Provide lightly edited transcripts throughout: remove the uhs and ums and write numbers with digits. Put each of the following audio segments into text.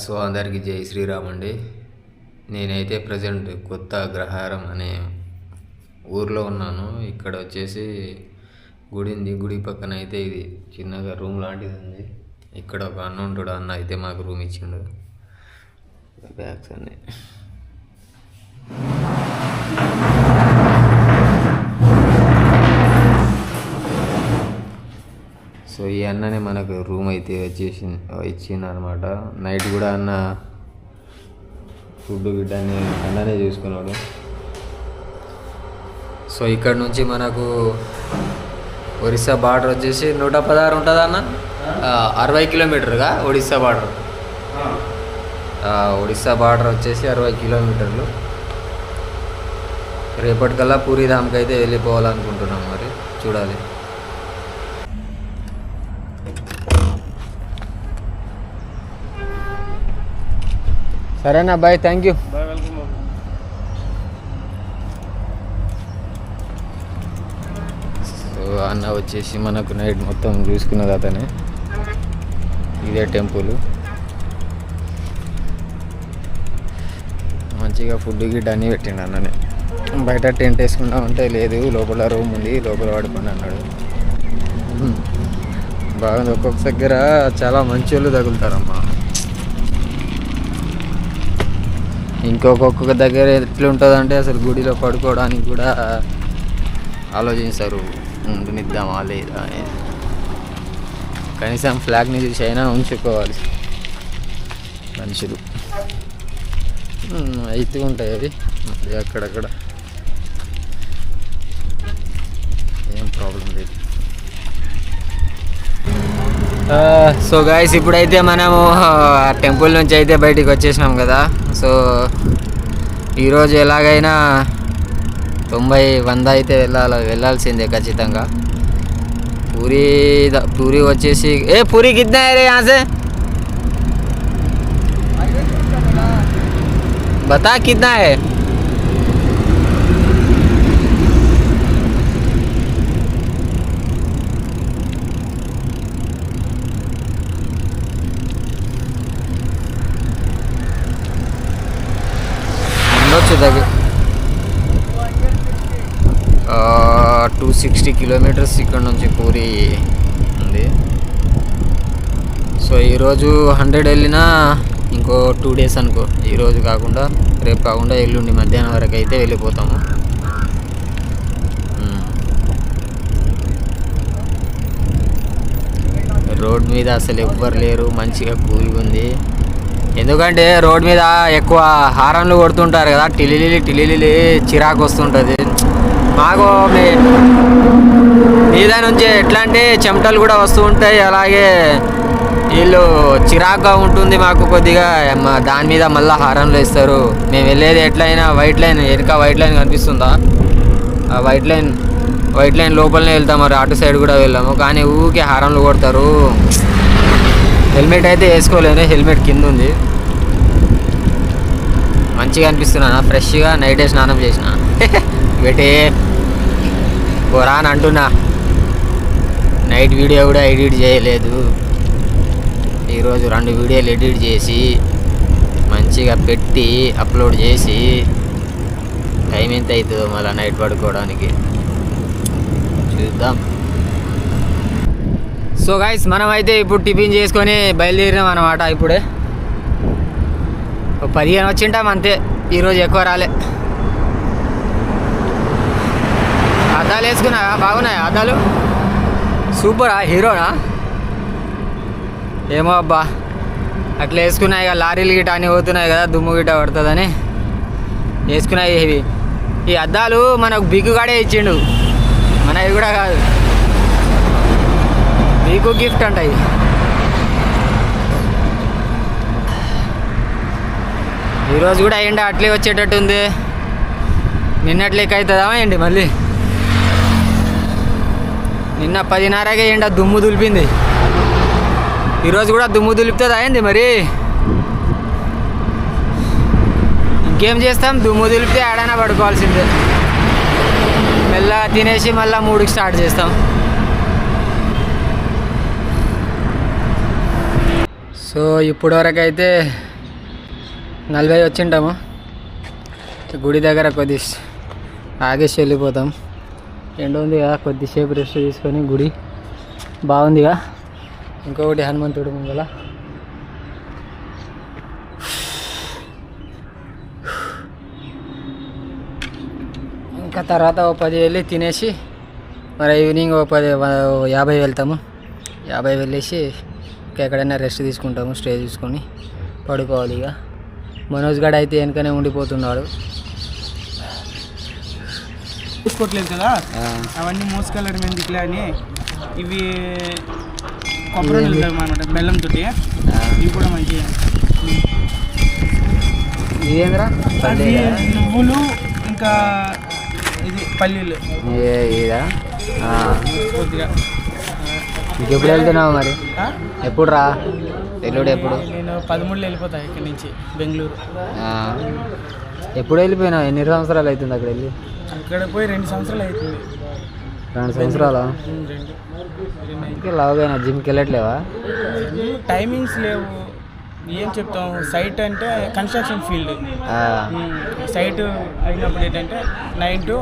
So అందరికీ జై శ్రీరామ్ అండి. నేనైతే ప్రజెంట్ కొత్త అగ్రహారం అనే ఊర్లో ఉన్నాను. ఇక్కడ వచ్చేసి గుడి ఉంది. గుడి పక్కన అయితే ఇది చిన్నగా రూమ్ లాంటిది ఉంది. ఇక్కడ ఒక అన్న ఉంటాడు. అన్న అయితే మాకు రూమ్ ఇచ్చిండు. బ్యాగ్స్ అన్నీ సో ఈ అన్ననే మనకు రూమ్ అయితే ఇచ్చింది అనమాట. నైట్ కూడా అన్న ఫుడ్ గిడ్డని అన్ననే చూసుకున్నాడు. సో ఇక్కడ నుంచి మనకు ఒరిస్సా బార్డర్ వచ్చేసి 116 ఉంటుంది అన్న. 60 కిలోమీటర్గా ఒడిస్సా బార్డర్. ఒడిస్సా బార్డర్ వచ్చేసి 60 కిలోమీటర్లు. రేపటికల్లా పూరీధామ్కి అయితే వెళ్ళిపోవాలనుకుంటున్నాం. మరి చూడాలి. సరేనా బాయ్, థ్యాంక్ యూ. సో అన్న వచ్చేసి మనకు నైట్ మొత్తం చూసుకున్నది అతనే. ఇదే టెంపుల్. మంచిగా ఫుడ్ గిడ్ అన్నీ పెట్టిండు అన్ననే. బయట టెంట్ వేసుకుందామంటే లేదు, లోపల రూమ్ ఉంది, లోపల పడుకోండి అన్నాడు. బాగుంది. ఒక్కొక్క దగ్గర చాలా మంచి వాళ్ళు తగులుతారమ్మా. ఇంకొక దగ్గర ఎట్లుంటుందంటే అసలు గుడిలో పడుకోవడానికి కూడా ఆలోచిస్తారు, ఉండనిద్దామా లేదా అనేది. కనీసం ఫ్లాగ్ని చూసి అయినా ఉంచుకోవాలి మనుషులు. అయితే ఉంటాయి అవి అక్కడక్కడ, ఏం ప్రాబ్లం లేదు. సో గాయస్, ఇప్పుడైతే మనము టెంపుల్ నుంచి అయితే బయటికి వచ్చేసినాం కదా. సో ఈరోజు ఎలాగైనా 90-100 అయితే వెళ్ళాల్సిందే ఖచ్చితంగా. పూరి వచ్చేసి పూరి కిतना है रे यहाँ से बता कितना है. ఉండొచ్చు దగ్గర 260 కిలోమీటర్స్ ఇక్కడ నుంచి పూరి ఉంది. సో ఈరోజు 100 వెళ్ళినా ఇంకో 2 days అనుకో. ఈరోజు కాకుండా రేపు కాకుండా ఎల్లుండి మధ్యాహ్నం వరకు అయితే వెళ్ళిపోతాము. రోడ్ మీద అసలు ఎవ్వరు లేరు, మంచిగా కూల్గా ఉంది. ఎందుకంటే రోడ్ మీద ఎక్కువ హారన్లు కొడుతుంటారు కదా, టిలిలి చిరాకు వస్తుంటుంది మాకు. మీద నుంచి ఎట్లా అంటే చెమటలు కూడా వస్తూ ఉంటాయి. అలాగే వీళ్ళు చిరాకుగా ఉంటుంది మాకు కొద్దిగా. దాని మీద మళ్ళీ హారన్లు వేస్తారు. మేము వెళ్ళేది ఎట్లయినా వైట్ లైన్, వెనక వైట్ లైన్ కనిపిస్తుందా, ఆ వైట్ లైన్ లోపలనే వెళ్తాం. మరి అటు సైడ్ కూడా వెళ్ళాము, కానీ ఊరికే హారన్లు కొడతారు. హెల్మెట్ అయితే వేసుకోలేను, హెల్మెట్ కింద ఉంది. మంచిగా అనిపిస్తున్నాను, ఫ్రెష్గా. నైటే స్నానం చేసిన బెటే పోరా అని అంటున్నా. నైట్ వీడియో కూడా ఎడిట్ చేయలేదు. ఈరోజు 2 వీడియోలు ఎడిట్ చేసి మంచిగా పెట్టి అప్లోడ్ చేసి టైం ఎంత అవుతుందో మళ్ళీ నైట్ పడుకోవడానికి చూద్దాం. సో గైస్, మనం అయితే ఇప్పుడు టిఫిన్ చేసుకొని బయలుదేరినాం అనమాట. ఇప్పుడే 15 వచ్చింటాం అంతే. ఈరోజు ఎక్కువ రాలే. అద్దాలు వేసుకున్నావా? బాగున్నాయా అద్దాలు? సూపరా, హీరోనా? ఏమో అబ్బా, అట్లా వేసుకున్నాయి. ఇక లారీలు గిట్ట అన్నీ పోతున్నాయి కదా, దుమ్ము గిట్ట పడుతుందని వేసుకున్నాయి ఇవి. ఈ అద్దాలు మనకు బిగ్గుగాడే ఇచ్చిండు, మనవి కూడా కాదు. మీకు గిఫ్ట్ అంట ఇది. ఈరోజు కూడా ఎండ అట్లే వచ్చేటట్టు ఉంది. నిన్నట్లేక అవుతుందా ఏంటి మళ్ళీ? నిన్న 10:30కే ఎండ దుమ్ము దులిపింది. ఈరోజు కూడా దుమ్ము దులిపుతుంది అయింది. మరి ఇంకేం చేస్తాం, దుమ్ము దులిపితే ఆడైనా పడుకోవాల్సిందే. మెల్లగా తినేసి మళ్ళీ 3కి స్టార్ట్ చేస్తాం. సో ఇప్పుడు వరకు అయితే 40 వచ్చింటాము. గుడి దగ్గర కొద్ది ఆగేసి వెళ్ళిపోతాం. ఎండ ఉంది కదా, కొద్దిసేపు రెస్ట్ తీసుకొని గుడి బాగుందిగా. ఇంకొకటి హనుమంతుడు ముందల. ఇంకా తర్వాత 10 వెళ్ళి తినేసి మరి ఈవినింగ్ 50 వెళ్తాము. 50 వెళ్ళేసి ఇంకా ఎక్కడైనా రెస్ట్ తీసుకుంటాము, స్టే తీసుకొని పడుకోవాలి. ఇక మనోజ్ గడ్ అయితే వెనకనే ఉండిపోతున్నాడు. తీసుకోవట్లేదు కదా, అవన్నీ మోసుకెళ్ళడం ఎందుకులే అని ఇవి కొబ్బరి అనమాట, బెల్లంతో. ఇవి కూడా మంచిగా. ఇదేంద్రా నువ్వులు ఇంకా ఇది పల్లీలు. ఇదా కొద్దిగా. ఇంకెప్పుడు వెళ్తున్నావు మరి? ఎప్పుడు రా ఎల్లుడు? ఎప్పుడు? నేను 13 వెళ్ళిపోతాను ఇక్కడి నుంచి బెంగళూరు. ఎప్పుడు వెళ్ళిపోయినావు? ఎన్ని సంవత్సరాలు అవుతుంది అక్కడ వెళ్ళి? అక్కడ పోయి 2 సంవత్సరాలు అవుతుంది. 2 సంవత్సరాలా? ఇంకా లావుగా జిమ్కి వెళ్ళట్లేవా? టైమింగ్స్ లేవు. ఏం చెప్తాం, సైట్ అంటే కన్స్ట్రక్షన్ ఫీల్డ్. సైట్ అయినప్పుడు ఏంటంటే 9 to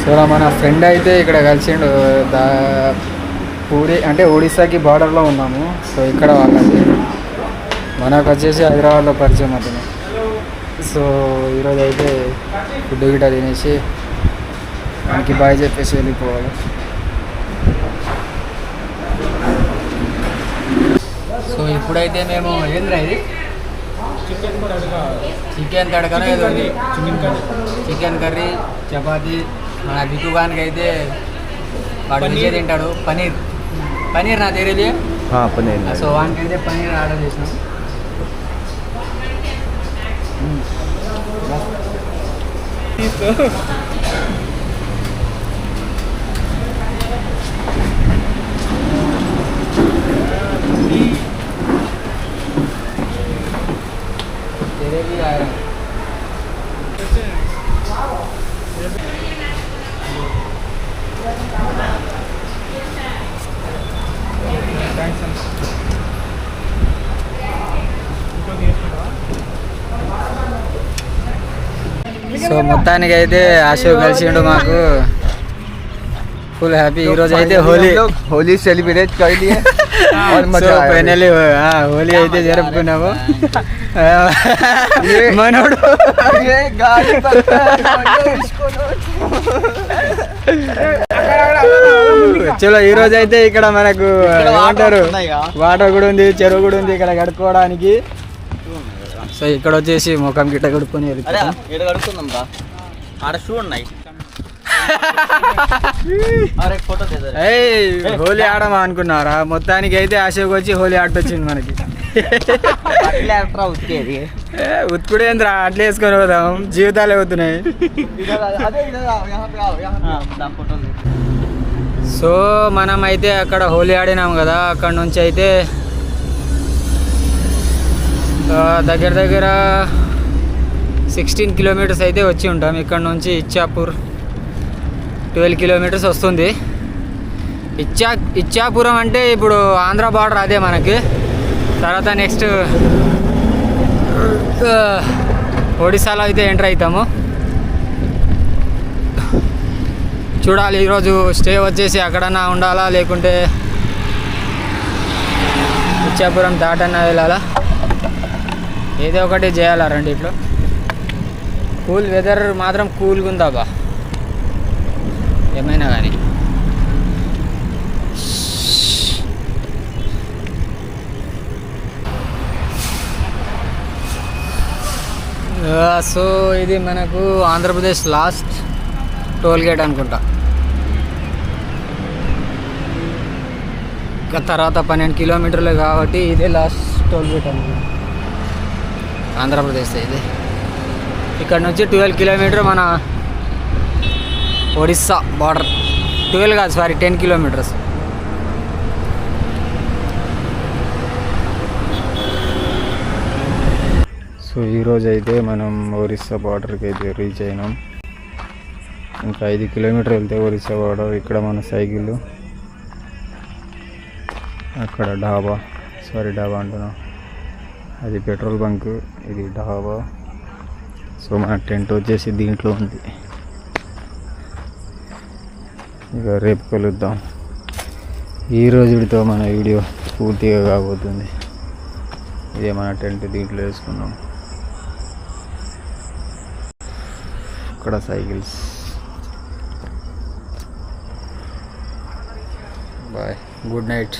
సో మన ఫ్రెండ్ అయితే ఇక్కడ కలిసిండు. పూరి అంటే ఒడిస్సాకి బార్డర్లో ఉన్నాము. సో ఇక్కడ వాళ్ళది, మనకు వచ్చేసి హైదరాబాద్లో పరిచయం అతను. సో ఈరోజు అయితే ఫుడ్ గిట్ట తినేసి మనకి బాయ్ చెప్పేసి వెళ్ళిపోవాలి. సో ఇప్పుడైతే మేము ఏంద్రా ఇది చికెన్ తడకన ఏదో చికెన్ కర్రీ, చపాతీ. మన దిక్కుగానికి అయితే వాడు విజయ్ తింటాడు. పనీర్ నా తెలియదు. పన్నీర్. సో వానికి అయితే పనీర్ ఆర్డర్ చేసినాం. సో మొత్తానికి అయితే ఆశు కలిసిండు, మాకు ఫుల్ హ్యాపీ. ఈరోజు అయితే హోలీ సెలిబ్రేట్ ఫైనల్లీ హోలీ అయితే జరుపుకున్నాము. మనోడు చలో ఈరోజు అయితే ఇక్కడ మనకు ఏమంటారు, వాటర్ కూడా ఉంది, చెరువు కూడా ఉంది ఇక్కడ కడుక్కోవడానికి. సో ఇక్కడ వచ్చేసి ముఖం గిట్ట కడుక్కొని హోలీ ఆడమా అనుకున్నారా? మొత్తానికి అయితే ఆశకు వచ్చి హోలీ ఆటొచ్చింది మనకి. ఉత్తుడేంద్రా, అట్లా వేసుకొని పోదాం, జీవితాలే అవుతున్నాయి. సో మనం అయితే అక్కడ హోలీ ఆడినాం కదా, అక్కడ నుంచి అయితే దగ్గర దగ్గర 16 కిలోమీటర్స్ అయితే వచ్చి ఉంటాం. ఇక్కడ నుంచి ఇచ్చాపూర్ 12 కిలోమీటర్స్ వస్తుంది. ఇచ్చాపురం అంటే ఇప్పుడు ఆంధ్ర బార్డర్ అదే మనకి. తర్వాత నెక్స్ట్ ఒడిశాలో అయితే ఎంటర్ అవుతాము. చూడాలి ఈరోజు స్టే వచ్చేసి అక్కడన్నా ఉండాలా, లేకుంటే ఇచ్చాపురం దాటన్నా వెళ్ళాలా, ఏదో ఒకటి చేయాలా రెండిట్లో. కూల్ వెదర్ మాత్రం కూల్గా ఉందా బా, ఏమైనా కానీ. సో ఇది మనకు ఆంధ్రప్రదేశ్ లాస్ట్ టోల్ గేట్ అనుకుంటా. ఇంకా తర్వాత 12 కిలోమీటర్లు కాబట్టి ఇదే లాస్ట్ టోల్ గేట్ అనుకుంటా ఆంధ్రప్రదేశ్. ఇది ఇక్కడ నుంచి 12 కిలోమీటర్ మన ఒడిస్సా బార్డర్. 12 కాదు సారీ, 10 కిలోమీటర్స్. సో ఈరోజు అయితే మనం ఒరిస్సా బార్డర్కి అయితే రీచ్ అయినాం. ఇంకా 5 కిలోమీటర్లు వెళ్తే ఒరిస్సా బోర్డర్. ఇక్కడ మన సైకిల్, అక్కడ డాబా అంటున్నా, అది పెట్రోల్ బంక్, ఇది డాబా. సో మన టెంట్ వచ్చేసి దీంట్లో ఉంది. ఇక రేపు కలుద్దాం. ఈ రోజుతో మన వీడియో పూర్తిగా కాబోతుంది. ఇదే మన టెంట్, దీంట్లో వేసుకున్నాం. ఇక్కడ సైకిల్స్. Bye, good night.